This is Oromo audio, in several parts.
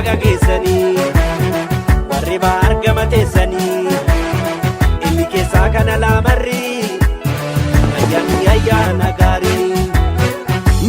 baga geessani warri argama teessani inni keessaa kana laamarri ayyaana gaarii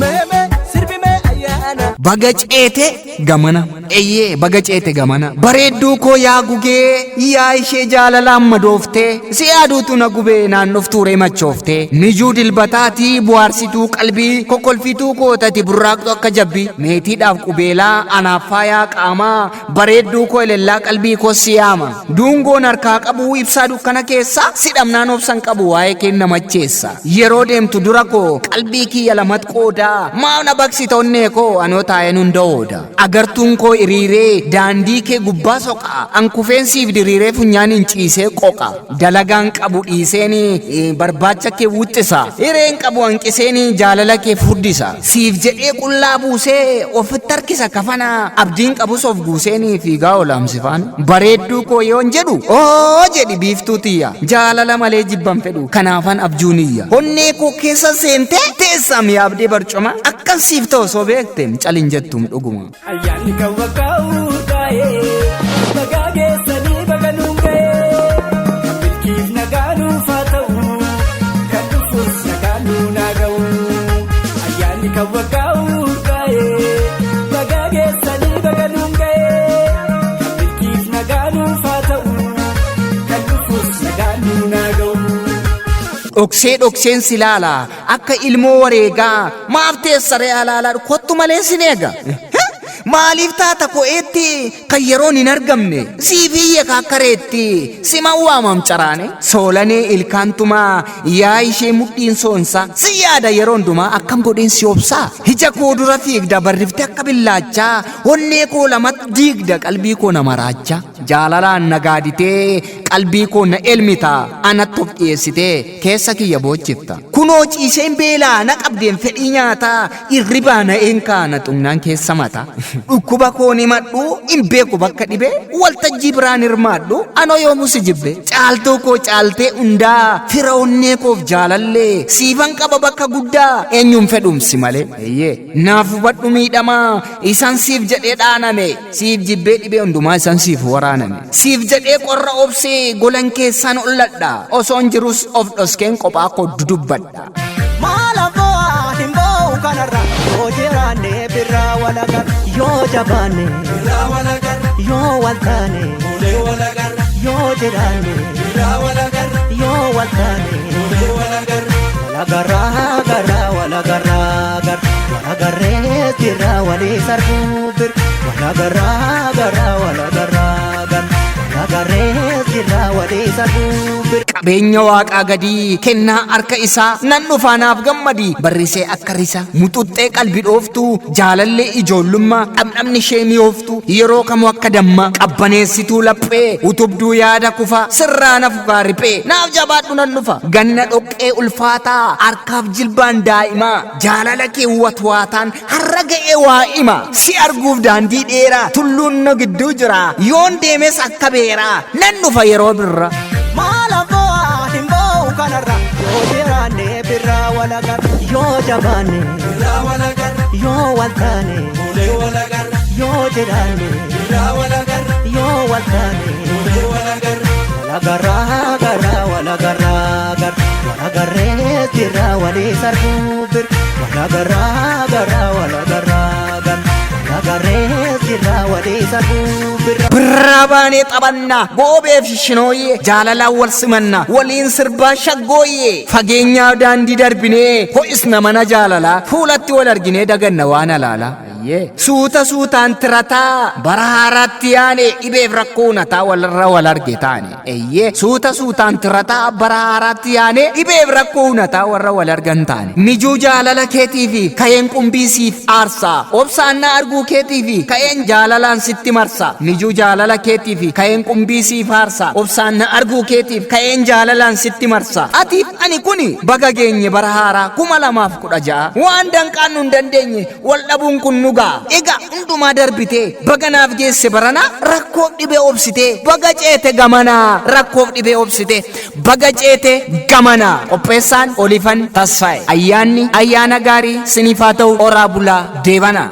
meme sirbi me ayyaana baga ceete gamana eyyee baga ceete gamana bareedduu koo yaa gugee yaa ishee jaalalaan madooftee si yaaduutu na gubee naannoftuuree machooftee mijuu dilbataatii bu'aarsituu qalbii kokkolfituu kootati burraaqxu akka jabbii meetiidhaaf qubeelaa anaaf faayaa qaamaa bareedduu koo elellaa qalbii koo siyaama duungoon harkaa qabuu ibsaa dukkana keessa sidhamnaan obsan qabu waa'ee kenna macheessa yeroo deemtu dura koo qalbii kiyya lamat qoodaa maana baqsitoonnee koo anoo taa'een hunda'ooda agartuun koo iriiree daandii kee gubbaa soqa ankufeensiif diriiree funyaaniin ciisee qoqa dalagaan qabu dhiiseeni barbaacha kee wuxxisa hireen qabu hanqiseeni jaalala kee furdisa siif jedhee qullaa buusee ofitti harkisa kafana abdiin qabus of guuseeni fiigaa olaamsifaan bareedduu koo yoon jedhu oo jedhi biiftuu tiyya jaalala malee jibban fedhu kanaafan abjuuniyya onnee koo keessa seentee teessam yaabdee barcuma akkan siif ta'u osoo beekteen calin jettum dhuguma ayyaanni kan wakkaa'uu taa'ee bagaa geessanii baga nuunga'ee kan milkiif nagaanuuf haa ta'u kan dhufuus nagaanuu naa ga'u ayyaanni kan wakkaa'uu taa'ee bagaa geessanii baga nuunga'ee kan milkiif nagaanuuf haa ta'u kan dhufuus nagaanuu naa ga'u. dhokseen silaala akka ilmoo wareegaa maaf teessaree alaalaa kottu malee sin eega maaliif taata ko'eetti kan yeroon hin argamne siifiyye kaakkareetti sima waamam caraane soolanee ilkaantumaa yaa ishee mudhiin soonsa si yaada yeroo hundumaa akkam godheen si obsaa ija koo dura fiigda barrifte akka billaachaa onnee koo lamatti diigda qalbii koo na maraacha jaalalaan na gaaditee qalbii koo na elmita anatti of dhiyeessitee keessa kiyya boochifta kunoo ciiseen beelaa na qabdeen fedhii nyaataa irribaa na eenkaa na xunnaan keessa mata dhukkuba koo ni madhu hin beeku bakka dhibee waltajjii biraan hirmaadhu anoo yoomus jibbe caaltuu koo caaltee hundaa fira onnee koof jaalallee siifan qaba bakka guddaa eenyuun fedhumsi malee eeyyee naaf hubadhu miidhamaa isan siif jedhee dhaaname siif jibbee dhibee hundumaa isan siif waraaname siif jedhee qorra obsee golan keessaan olladha osoon jirus of dhoskeen qophaa koo dudubbadha. Maalafoo himboo kanarra yoo jiraanne birraa walagar yoo jabaanne birraa walagar yoo waltaane ulee walagar yoo jiraanne birraa walagar yoo waltaane ulee walagar walagarraa garraa walagarraa gar walagarree birraa walii sarbuu bir walagarraa garraa walagarraa gar walagarree birraa walii sarbuu bir. Qabeenya waaqaa gadii kennaa harka isaa nan dhufaanaaf gammadii barrisee akka risa muxuxxee qalbii dhooftu jaalallee ijoollummaa dhamdhamni ishee mi'ooftu yeroo kamuu akka damma qabbaneessituu laphee utubduu yaada kufa sirraa na fukaa riphee naaf jabaadhu nan dhufa ganna dhoqqee ulfaataa harkaaf jilbaan daa'imaa jaalala kee watwaataan har'a ga'ee waa hima si arguuf daandii dheeraa tulluun na gidduu jira yoon deemes akka beeraa nan dhufa yeroo birra. Kanarra yoo jiraanne birraa walagar yoo jabaanne birraa walagar yoo waltaane ulee walagar yoo jiraanne birraa walagar yoo waltaane ulee walagar walagarraa garraa walagarraa gar walagarree birraa walii sarbuu bir walagarraa garraa walagarraa gar walagarree birraa walii sarbuu bir. Birraa baanee taphanna goobeef shinooyyee jaalalaan wal simanna waliin sirbaa shaggooyyee fageenyaa daandii darbinee ho'isna mana jaalalaa fuulatti wal arginee daganna waan alaalaa. Suuta suutaan tirataa bara haaraatti yaane dhibeef rakkoo nataa walirra wal arge taane eeyyee suuta suutaan tirataa bara haaraatti yaane dhibeef rakkoo nataa warra wal argan taane mijuu jaalala keetiifi ka'een qumbii siif aarsaa obsaan na arguu keetiifi ka'een jaalalaan sitti marsa mijuu jaalala keetiifi ka'een qumbii siif aarsaa obsaan na arguu keetiif ka'een jaalalaan sitti marsa atiif ani kuni baga geenye bara haaraa 2016 waan danqaan nu hin dandeenye wal dhabuun kun nu Ega hundumaa darbitee baganaaf geesse barana rakkoof dhibee obsitee baga ceete gamana rakkoof dhibee obsitee baga ceete gamana qopheessaan Olifan Tasfaa'e ayyaanni ayyaana gaarii siniif haa ta'u oraa bulaa deebana.